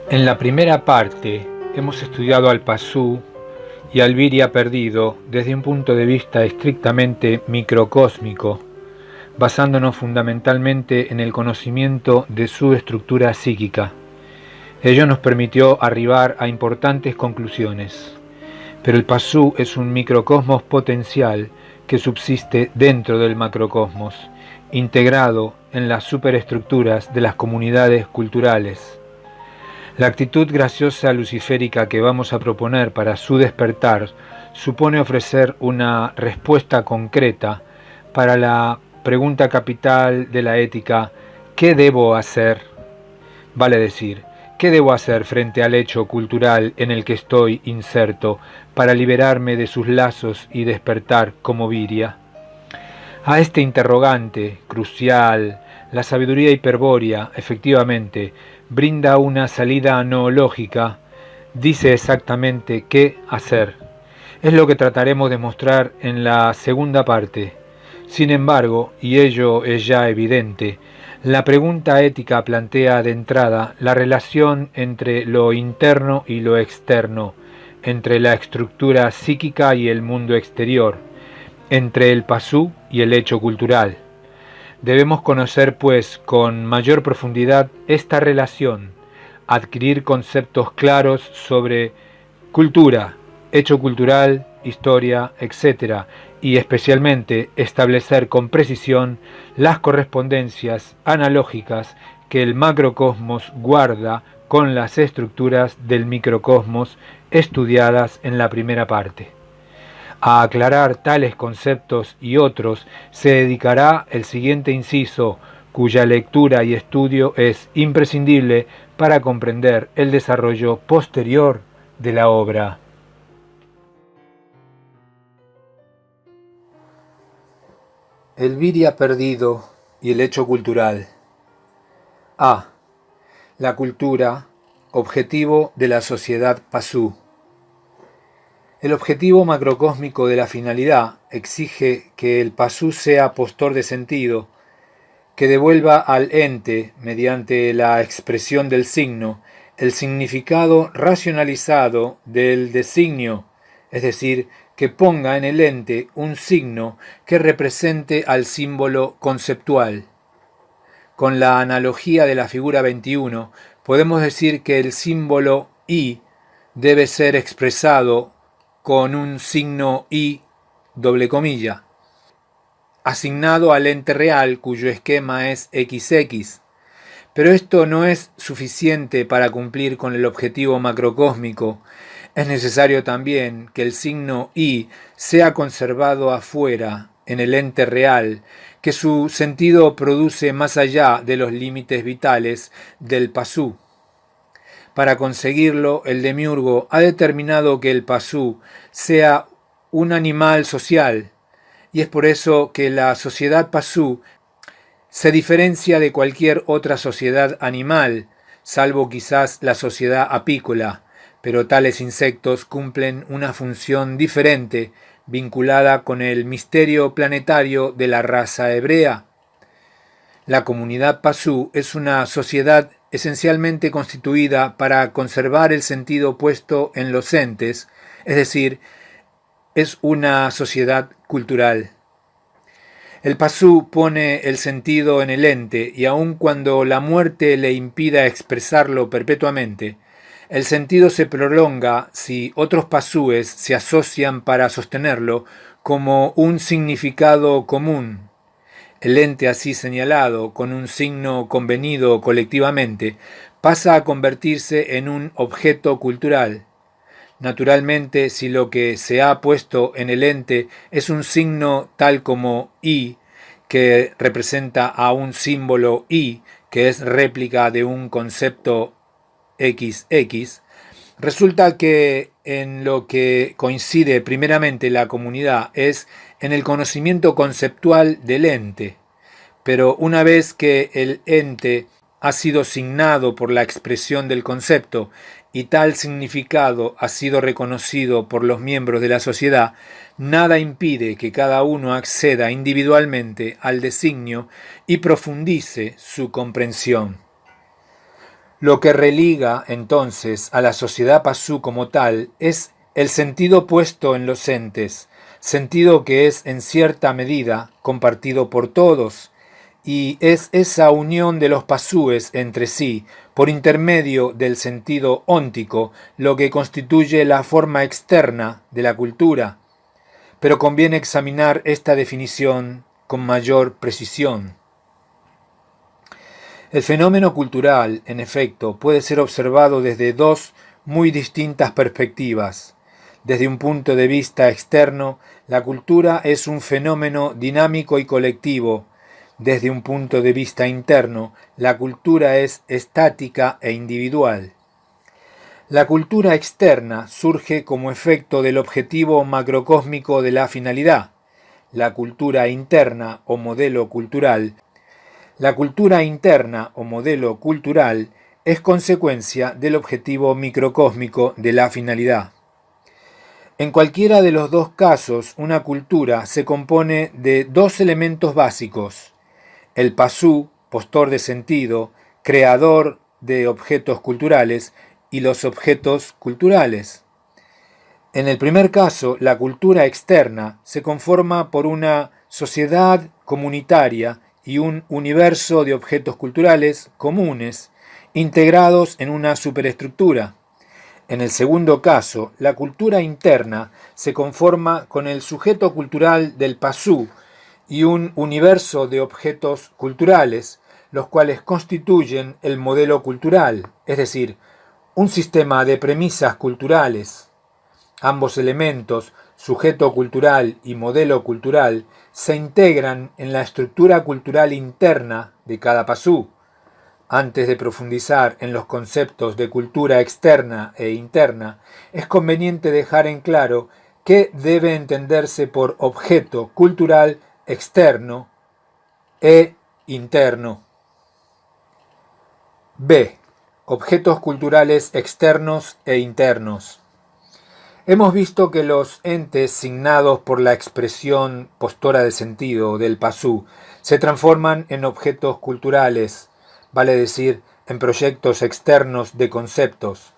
En la primera parte hemos estudiado al Pazú y al Viria perdido desde un punto de vista estrictamente microcósmico, basándonos fundamentalmente en el conocimiento de su estructura psíquica. Ello nos permitió arribar a importantes conclusiones. Pero el Pazú es un microcosmos potencial que subsiste dentro del macrocosmos, integrado en las superestructuras de las comunidades culturales. La actitud graciosa luciférica que vamos a proponer para su despertar supone ofrecer una respuesta concreta para la pregunta capital de la ética: ¿qué debo hacer? Vale decir, ¿qué debo hacer frente al hecho cultural en el que estoy inserto para liberarme de sus lazos y despertar como Viria? A este interrogante crucial, la sabiduría hiperbórea, efectivamente, brinda una salida noológica, dice exactamente qué hacer. Es lo que trataremos de mostrar en la segunda parte. Sin embargo, y ello es ya evidente, la pregunta ética plantea de entrada la relación entre lo interno y lo externo, entre la estructura psíquica y el mundo exterior, entre el pasú y el hecho cultural. Debemos conocer, pues, con mayor profundidad esta relación, adquirir conceptos claros sobre cultura, hecho cultural, historia, etc., y especialmente establecer con precisión las correspondencias analógicas que el macrocosmos guarda con las estructuras del microcosmos estudiadas en la primera parte. A aclarar tales conceptos y otros se dedicará el siguiente inciso, cuya lectura y estudio es imprescindible para comprender el desarrollo posterior de la obra. El Viria perdido y el hecho cultural. A. La cultura, objetivo de la sociedad Pazú. El objetivo macrocósmico de la finalidad exige que el Pazú sea postor de sentido, que devuelva al ente, mediante la expresión del signo, el significado racionalizado del designio, es decir, que ponga en el ente un signo que represente al símbolo conceptual. Con la analogía de la figura 21, podemos decir que el símbolo I debe ser expresado con un signo I doble comilla, asignado al ente real cuyo esquema es XX. Pero esto no es suficiente para cumplir con el objetivo macrocósmico. Es necesario también que el signo I sea conservado afuera, en el ente real, que su sentido produce más allá de los límites vitales del Pazú. Para conseguirlo, el demiurgo ha determinado que el Pazú sea un animal social, y es por eso que la sociedad Pazú se diferencia de cualquier otra sociedad animal, salvo quizás la sociedad apícola, pero tales insectos cumplen una función diferente vinculada con el misterio planetario de la raza hebrea. La comunidad Pazú es una sociedad esencialmente constituida para conservar el sentido puesto en los entes, es decir, es una sociedad cultural. El Pazú pone el sentido en el ente y aun cuando la muerte le impida expresarlo perpetuamente, el sentido se prolonga si otros Pazúes se asocian para sostenerlo como un significado común. El ente así señalado, con un signo convenido colectivamente, pasa a convertirse en un objeto cultural. Naturalmente, si lo que se ha puesto en el ente es un signo tal como I, que representa a un símbolo I, que es réplica de un concepto XX, resulta que en lo que coincide primeramente la comunidad es en el conocimiento conceptual del ente. Pero una vez que el ente ha sido signado por la expresión del concepto y tal significado ha sido reconocido por los miembros de la sociedad, nada impide que cada uno acceda individualmente al designio y profundice su comprensión. Lo que religa entonces a la sociedad pasú como tal es el sentido puesto en los entes, sentido que es en cierta medida compartido por todos, y es esa unión de los pasúes entre sí, por intermedio del sentido óntico, lo que constituye la forma externa de la cultura. Pero conviene examinar esta definición con mayor precisión. El fenómeno cultural, en efecto, puede ser observado desde dos muy distintas perspectivas. Desde un punto de vista externo, la cultura es un fenómeno dinámico y colectivo. Desde un punto de vista interno, la cultura es estática e individual. La cultura externa surge como efecto del objetivo macrocósmico de la finalidad. La cultura interna o modelo cultural es consecuencia del objetivo microcósmico de la finalidad. En cualquiera de los dos casos, una cultura se compone de dos elementos básicos: el pasú, postor de sentido, creador de objetos culturales, y los objetos culturales. En el primer caso, la cultura externa se conforma por una sociedad comunitaria y un universo de objetos culturales comunes, integrados en una superestructura. En el segundo caso, la cultura interna se conforma con el sujeto cultural del pasú y un universo de objetos culturales, los cuales constituyen el modelo cultural, es decir, un sistema de premisas culturales. Ambos elementos, sujeto cultural y modelo cultural, se integran en la estructura cultural interna de cada pasú. Antes de profundizar en los conceptos de cultura externa e interna, es conveniente dejar en claro qué debe entenderse por objeto cultural externo e interno. B. Objetos culturales externos e internos. Hemos visto que los entes signados por la expresión postora de sentido del pasú se transforman en objetos culturales, vale decir, en proyectos externos de conceptos.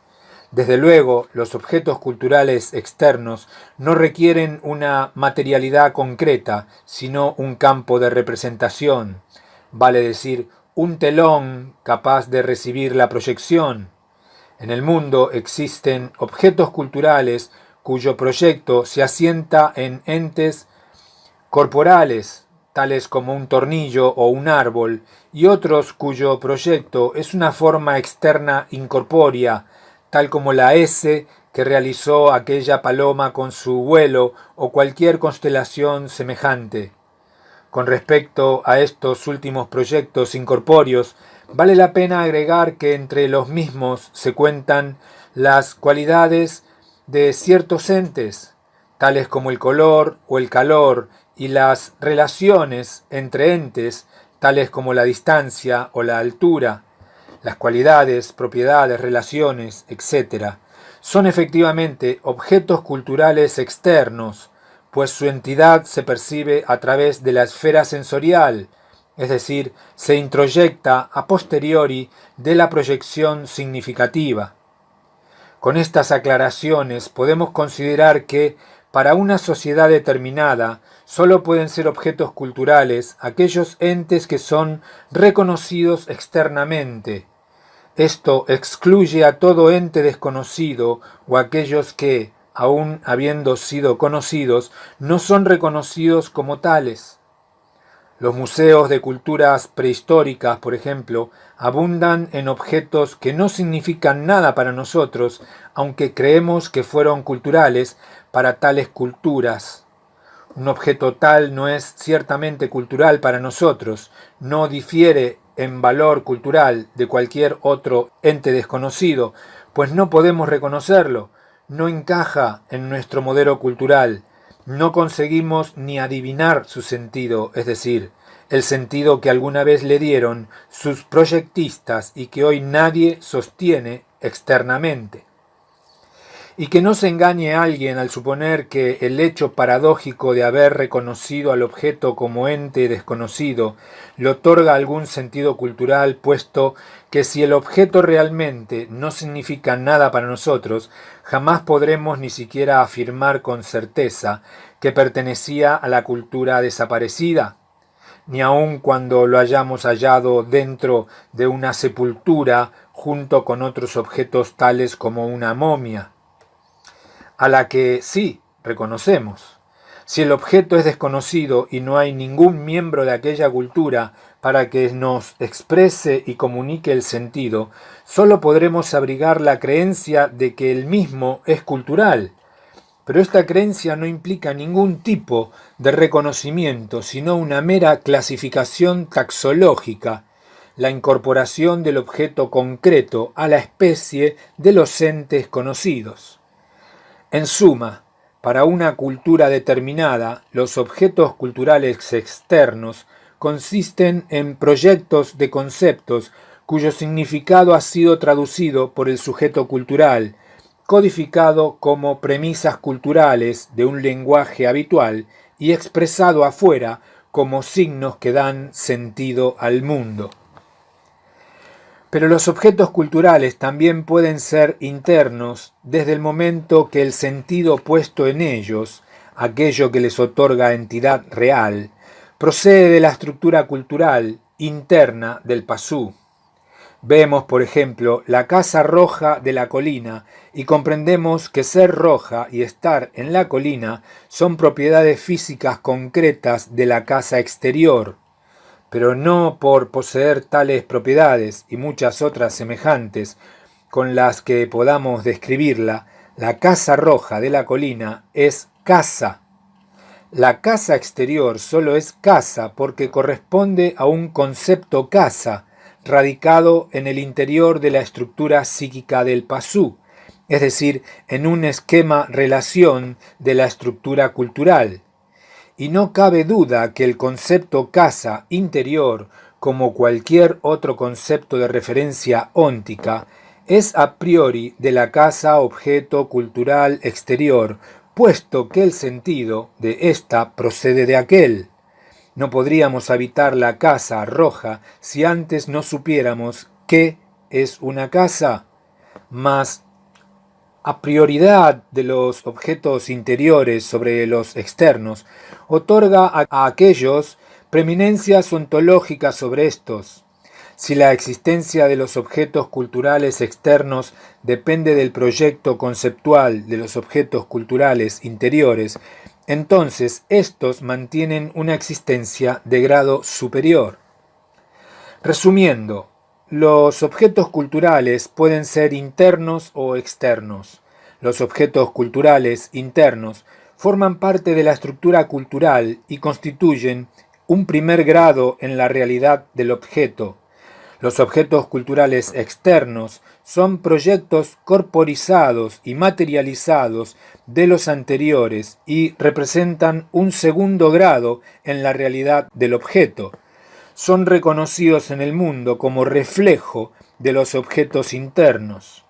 Desde luego, los objetos culturales externos no requieren una materialidad concreta, sino un campo de representación, vale decir, un telón capaz de recibir la proyección. En el mundo existen objetos culturales cuyo proyecto se asienta en entes corporales, tales como un tornillo o un árbol, y otros cuyo proyecto es una forma externa incorpórea, tal como la S que realizó aquella paloma con su vuelo o cualquier constelación semejante. Con respecto a estos últimos proyectos incorpóreos, vale la pena agregar que entre los mismos se cuentan las cualidades de ciertos entes, tales como el color o el calor, y las relaciones entre entes, tales como la distancia o la altura. Las cualidades, propiedades, relaciones, etc., son efectivamente objetos culturales externos, pues su entidad se percibe a través de la esfera sensorial, es decir, se introyecta a posteriori de la proyección significativa. Con estas aclaraciones podemos considerar que, para una sociedad determinada, solo pueden ser objetos culturales aquellos entes que son reconocidos externamente. Esto excluye a todo ente desconocido o aquellos que, aun habiendo sido conocidos, no son reconocidos como tales. Los museos de culturas prehistóricas, por ejemplo, abundan en objetos que no significan nada para nosotros, aunque creemos que fueron culturales para tales culturas. Un objeto tal no es ciertamente cultural para nosotros, no difiere en valor cultural de cualquier otro ente desconocido, pues no podemos reconocerlo, no encaja en nuestro modelo cultural, no conseguimos ni adivinar su sentido, es decir, el sentido que alguna vez le dieron sus proyectistas y que hoy nadie sostiene externamente. Y que no se engañe a alguien al suponer que el hecho paradójico de haber reconocido al objeto como ente desconocido le otorga algún sentido cultural, puesto que si el objeto realmente no significa nada para nosotros, jamás podremos ni siquiera afirmar con certeza que pertenecía a la cultura desaparecida, ni aun cuando lo hayamos hallado dentro de una sepultura junto con otros objetos tales como una momia, a la que sí reconocemos. Si el objeto es desconocido y no hay ningún miembro de aquella cultura para que nos exprese y comunique el sentido, solo podremos abrigar la creencia de que el mismo es cultural. Pero esta creencia no implica ningún tipo de reconocimiento, sino una mera clasificación taxológica, la incorporación del objeto concreto a la especie de los entes conocidos. En suma, para una cultura determinada, los objetos culturales externos consisten en proyectos de conceptos cuyo significado ha sido traducido por el sujeto cultural, codificado como premisas culturales de un lenguaje habitual y expresado afuera como signos que dan sentido al mundo. Pero los objetos culturales también pueden ser internos desde el momento que el sentido puesto en ellos, aquello que les otorga entidad real, procede de la estructura cultural interna del pasú. Vemos, por ejemplo, la casa roja de la colina y comprendemos que ser roja y estar en la colina son propiedades físicas concretas de la casa exterior, pero no por poseer tales propiedades y muchas otras semejantes con las que podamos describirla, la casa roja de la colina es casa. La casa exterior solo es casa porque corresponde a un concepto casa, radicado en el interior de la estructura psíquica del pasú, es decir, en un esquema-relación de la estructura cultural. Y no cabe duda que el concepto casa interior, como cualquier otro concepto de referencia óntica, es a priori de la casa objeto cultural exterior, puesto que el sentido de ésta procede de aquel. No podríamos habitar la casa roja si antes no supiéramos qué es una casa, mas a prioridad de los objetos interiores sobre los externos, otorga a aquellos preeminencias ontológicas sobre estos. Si la existencia de los objetos culturales externos depende del proyecto conceptual de los objetos culturales interiores, entonces estos mantienen una existencia de grado superior. Resumiendo, los objetos culturales pueden ser internos o externos. Los objetos culturales internos forman parte de la estructura cultural y constituyen un primer grado en la realidad del objeto. Los objetos culturales externos son proyectos corporizados y materializados de los anteriores y representan un segundo grado en la realidad del objeto. Son reconocidos en el mundo como reflejo de los objetos internos.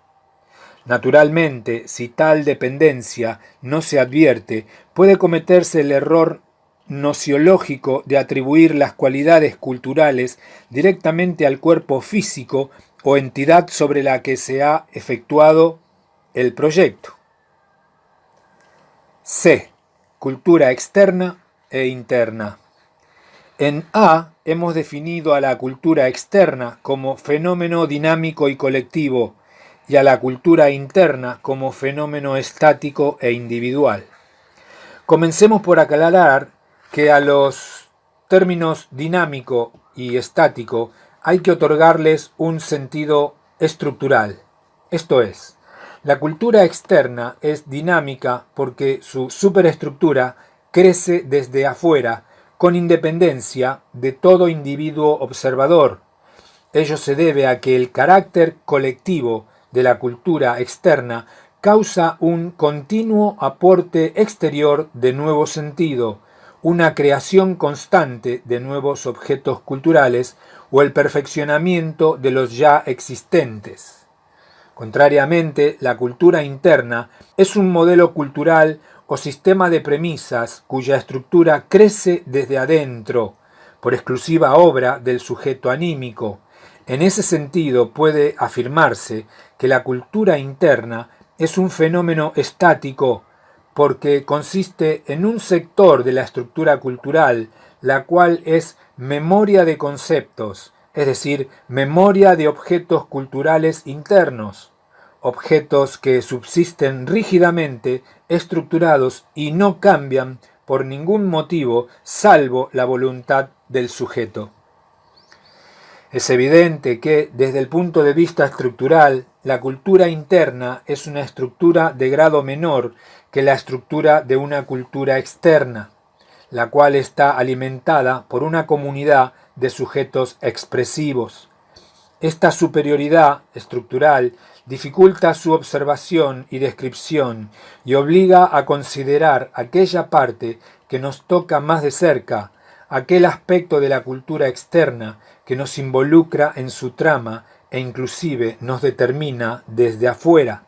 Naturalmente, si tal dependencia no se advierte, puede cometerse el error nociológico de atribuir las cualidades culturales directamente al cuerpo físico o entidad sobre la que se ha efectuado el proyecto. C. Cultura externa e interna. En A hemos definido a la cultura externa como fenómeno dinámico y colectivo y a la cultura interna como fenómeno estático e individual. Comencemos por aclarar que a los términos dinámico y estático hay que otorgarles un sentido estructural. Esto es, la cultura externa es dinámica porque su superestructura crece desde afuera con independencia de todo individuo observador. Ello se debe a que el carácter colectivo de la cultura externa causa un continuo aporte exterior de nuevo sentido, una creación constante de nuevos objetos culturales o el perfeccionamiento de los ya existentes. Contrariamente, la cultura interna es un modelo cultural o sistema de premisas cuya estructura crece desde adentro, por exclusiva obra del sujeto anímico. En ese sentido puede afirmarse que la cultura interna es un fenómeno estático porque consiste en un sector de la estructura cultural, la cual es memoria de conceptos, es decir, memoria de objetos culturales internos, objetos que subsisten rígidamente estructurados y no cambian por ningún motivo salvo la voluntad del sujeto. Es evidente que, desde el punto de vista estructural, la cultura interna es una estructura de grado menor que la estructura de una cultura externa, la cual está alimentada por una comunidad de sujetos expresivos. Esta superioridad estructural dificulta su observación y descripción y obliga a considerar aquella parte que nos toca más de cerca, aquel aspecto de la cultura externa que nos involucra en su trama e inclusive nos determina desde afuera.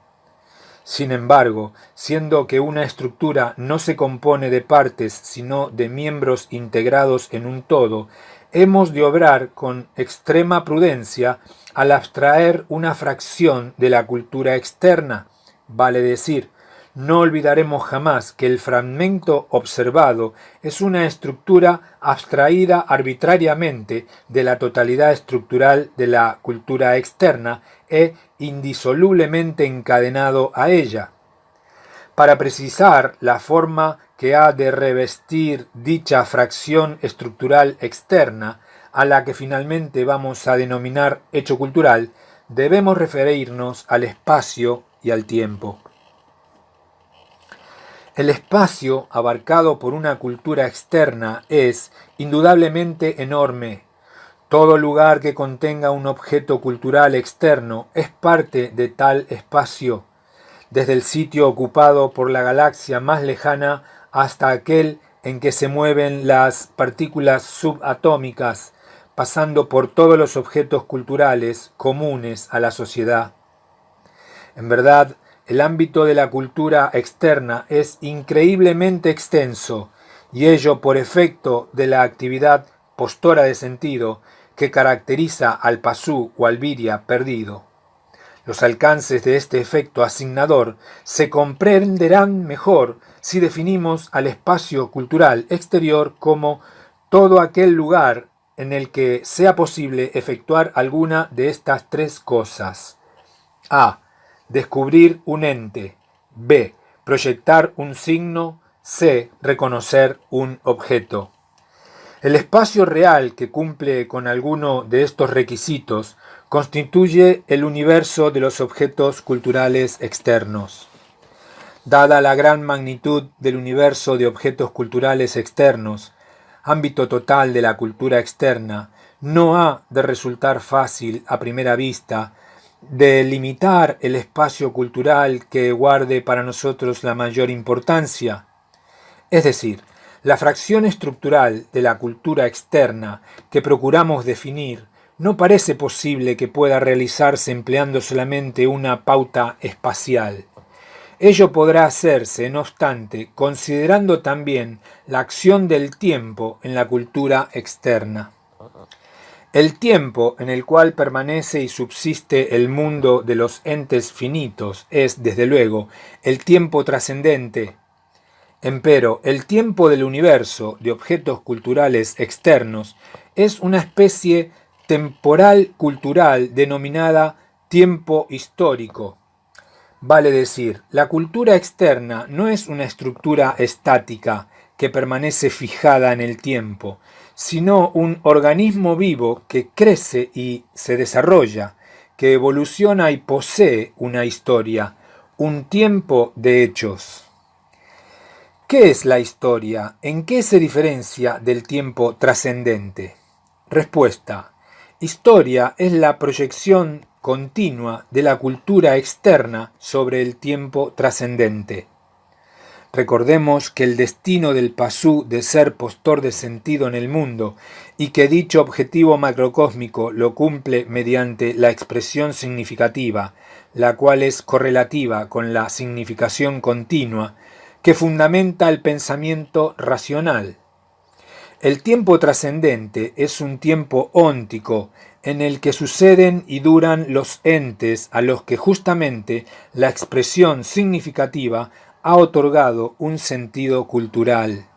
Sin embargo, siendo que una estructura no se compone de partes sino de miembros integrados en un todo, hemos de obrar con extrema prudencia al abstraer una fracción de la cultura externa, vale decir, no olvidaremos jamás que el fragmento observado es una estructura abstraída arbitrariamente de la totalidad estructural de la cultura externa e indisolublemente encadenado a ella. Para precisar la forma que ha de revestir dicha fracción estructural externa, a la que finalmente vamos a denominar hecho cultural, debemos referirnos al espacio y al tiempo. El espacio abarcado por una cultura externa es indudablemente enorme. Todo lugar que contenga un objeto cultural externo es parte de tal espacio, desde el sitio ocupado por la galaxia más lejana hasta aquel en que se mueven las partículas subatómicas, pasando por todos los objetos culturales comunes a la sociedad. En verdad, el ámbito de la cultura externa es increíblemente extenso, y ello por efecto de la actividad postora de sentido que caracteriza al pasú o al viria perdido. Los alcances de este efecto asignador se comprenderán mejor si definimos al espacio cultural exterior como todo aquel lugar en el que sea posible efectuar alguna de estas tres cosas. A. Descubrir un ente. B. Proyectar un signo. C. Reconocer un objeto. El espacio real que cumple con alguno de estos requisitos constituye el universo de los objetos culturales externos. Dada la gran magnitud del universo de objetos culturales externos, ámbito total de la cultura externa, no ha de resultar fácil a primera vista delimitar el espacio cultural que guarde para nosotros la mayor importancia. Es decir, la fracción estructural de la cultura externa que procuramos definir no parece posible que pueda realizarse empleando solamente una pauta espacial. Ello podrá hacerse, no obstante, considerando también la acción del tiempo en la cultura externa. El tiempo en el cual permanece y subsiste el mundo de los entes finitos es, desde luego, el tiempo trascendente. Empero, el tiempo del universo de objetos culturales externos es una especie temporal cultural denominada tiempo histórico. Vale decir, la cultura externa no es una estructura estática que permanece fijada en el tiempo, sino un organismo vivo que crece y se desarrolla, que evoluciona y posee una historia, un tiempo de hechos. ¿Qué es la historia? ¿En qué se diferencia del tiempo trascendente? Respuesta. Historia es la proyección continua de la cultura externa sobre el tiempo trascendente. Recordemos que el destino del pasú de ser postor de sentido en el mundo y que dicho objetivo macrocósmico lo cumple mediante la expresión significativa, la cual es correlativa con la significación continua, que fundamenta el pensamiento racional. El tiempo trascendente es un tiempo óntico, en el que suceden y duran los entes a los que justamente la expresión significativa ha otorgado un sentido cultural.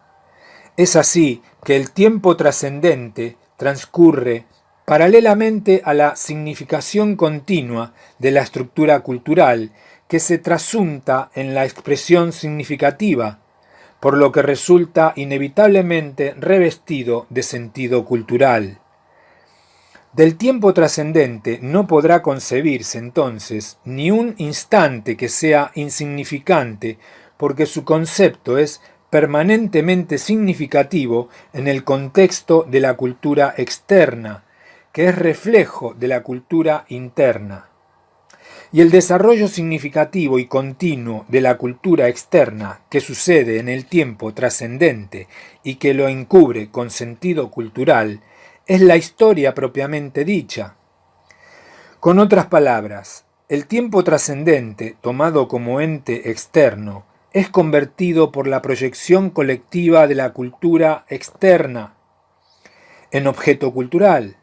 Es así que el tiempo trascendente transcurre paralelamente a la significación continua de la estructura cultural que se trasunta en la expresión significativa, por lo que resulta inevitablemente revestido de sentido cultural. Del tiempo trascendente no podrá concebirse entonces ni un instante que sea insignificante, porque su concepto es permanentemente significativo en el contexto de la cultura externa, que es reflejo de la cultura interna. Y el desarrollo significativo y continuo de la cultura externa que sucede en el tiempo trascendente y que lo encubre con sentido cultural es la historia propiamente dicha. Con otras palabras, el tiempo trascendente, tomado como ente externo, es convertido por la proyección colectiva de la cultura externa en objeto cultural.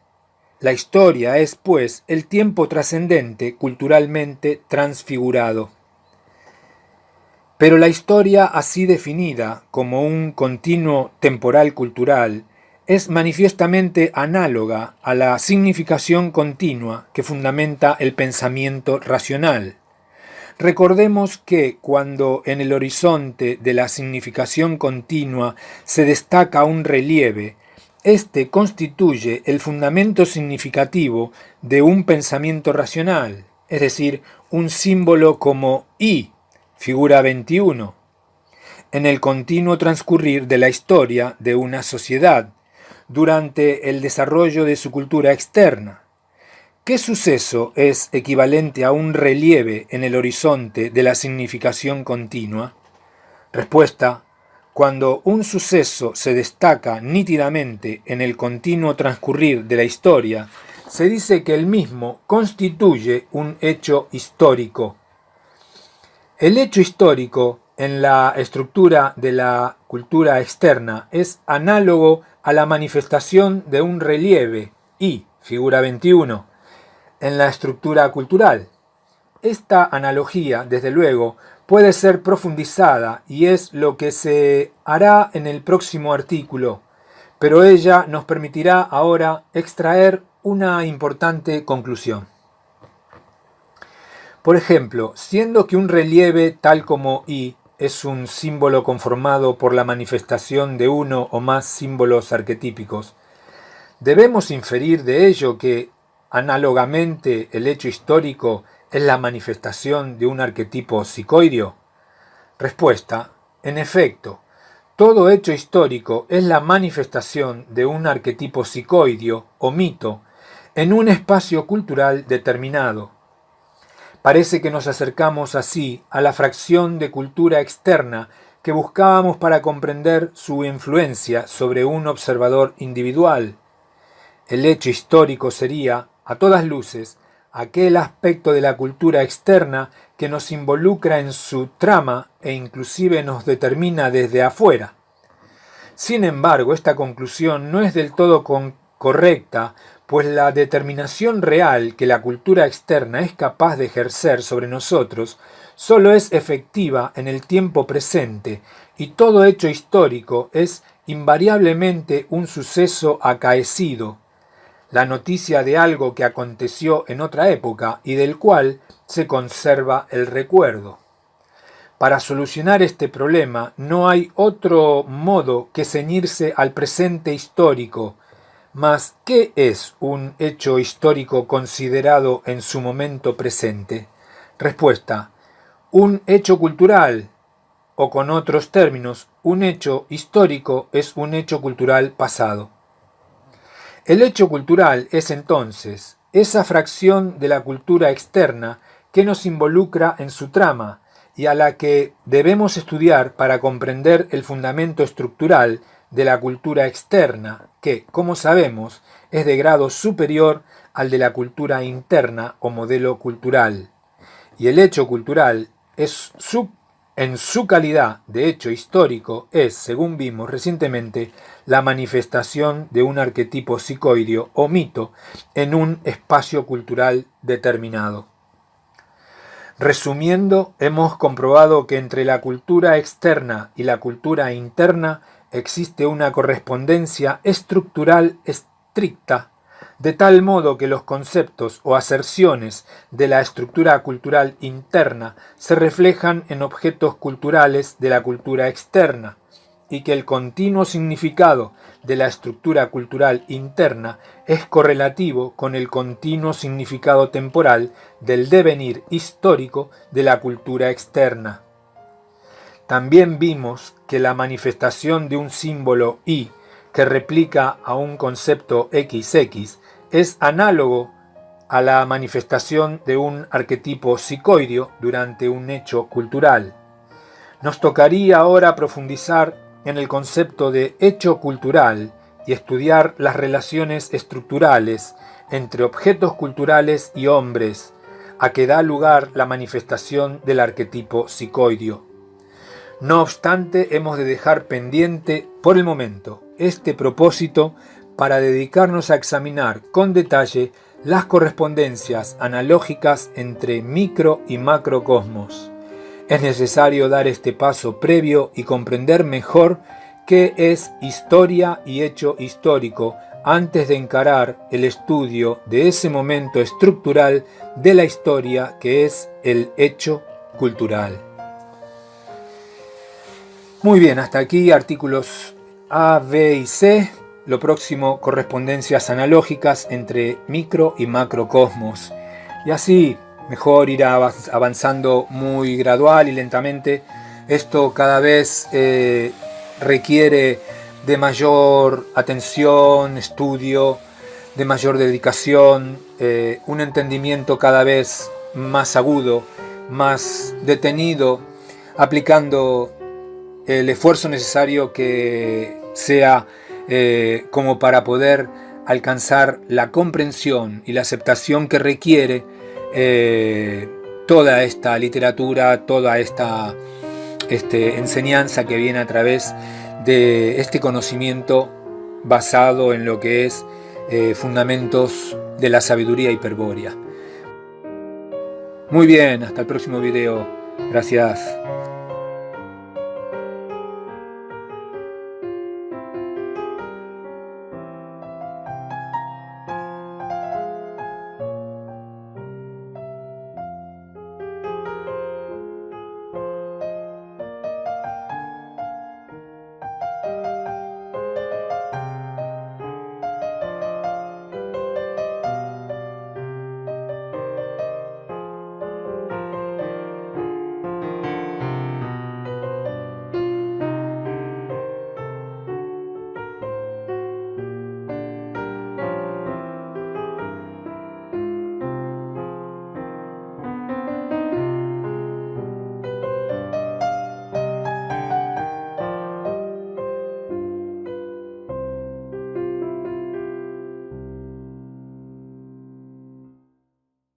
La historia es, pues, el tiempo trascendente culturalmente transfigurado. Pero la historia así definida como un continuo temporal cultural es manifiestamente análoga a la significación continua que fundamenta el pensamiento racional. Recordemos que cuando en el horizonte de la significación continua se destaca un relieve, este constituye el fundamento significativo de un pensamiento racional, es decir, un símbolo como I, figura 21, en el continuo transcurrir de la historia de una sociedad, durante el desarrollo de su cultura externa. ¿Qué suceso es equivalente a un relieve en el horizonte de la significación continua? Respuesta: cuando un suceso se destaca nítidamente en el continuo transcurrir de la historia, se dice que el mismo constituye un hecho histórico. El hecho histórico en la estructura de la cultura externa es análogo a la manifestación de un relieve, I, figura 21, en la estructura cultural. Esta analogía, desde luego, puede ser profundizada y es lo que se hará en el próximo artículo, pero ella nos permitirá ahora extraer una importante conclusión. Por ejemplo, siendo que un relieve tal como I es un símbolo conformado por la manifestación de uno o más símbolos arquetípicos, debemos inferir de ello que, análogamente, el hecho histórico es la manifestación de un arquetipo psicoideo. Respuesta: en efecto, todo hecho histórico es la manifestación de un arquetipo psicoideo o mito en un espacio cultural determinado. Parece que nos acercamos así a la fracción de cultura externa que buscábamos para comprender su influencia sobre un observador individual. El hecho histórico sería, a todas luces, aquel aspecto de la cultura externa que nos involucra en su trama e inclusive nos determina desde afuera. Sin embargo, esta conclusión no es del todo correcta, pues la determinación real que la cultura externa es capaz de ejercer sobre nosotros solo es efectiva en el tiempo presente, y todo hecho histórico es invariablemente un suceso acaecido, la noticia de algo que aconteció en otra época y del cual se conserva el recuerdo. Para solucionar este problema no hay otro modo que ceñirse al presente histórico. Mas, ¿qué es un hecho histórico considerado en su momento presente? Respuesta: un hecho cultural, o con otros términos, un hecho histórico es un hecho cultural pasado. El hecho cultural es entonces esa fracción de la cultura externa que nos involucra en su trama y a la que debemos estudiar para comprender el fundamento estructural de la cultura externa, que, como sabemos, es de grado superior al de la cultura interna o modelo cultural. Y el hecho cultural es en su calidad de hecho histórico, es, según vimos recientemente, la manifestación de un arquetipo psicoideo o mito en un espacio cultural determinado. Resumiendo, hemos comprobado que entre la cultura externa y la cultura interna existe una correspondencia estructural estricta, de tal modo que los conceptos o aserciones de la estructura cultural interna se reflejan en objetos culturales de la cultura externa, y que el continuo significado de la estructura cultural interna es correlativo con el continuo significado temporal del devenir histórico de la cultura externa. También vimos que la manifestación de un símbolo Y que replica a un concepto XX es análogo a la manifestación de un arquetipo psicoideo durante un hecho cultural. Nos tocaría ahora profundizar en el concepto de hecho cultural y estudiar las relaciones estructurales entre objetos culturales y hombres, a que da lugar la manifestación del arquetipo psicoideo. No obstante, hemos de dejar pendiente, por el momento, este propósito para dedicarnos a examinar con detalle las correspondencias analógicas entre micro y macrocosmos. Es necesario dar este paso previo y comprender mejor qué es historia y hecho histórico antes de encarar el estudio de ese momento estructural de la historia que es el hecho cultural. Muy bien, hasta aquí artículos A, B y C. Lo próximo, correspondencias analógicas entre micro y macrocosmos. Y así mejor ir avanzando muy gradual y lentamente. Esto cada vez requiere de mayor atención, estudio, de mayor dedicación, un entendimiento cada vez más agudo, más detenido, aplicando el esfuerzo necesario que sea como para poder alcanzar la comprensión y la aceptación que requiere toda esta literatura, toda esta enseñanza que viene a través de este conocimiento basado en lo que es fundamentos de la sabiduría hiperbórea. Muy bien, hasta el próximo video. Gracias.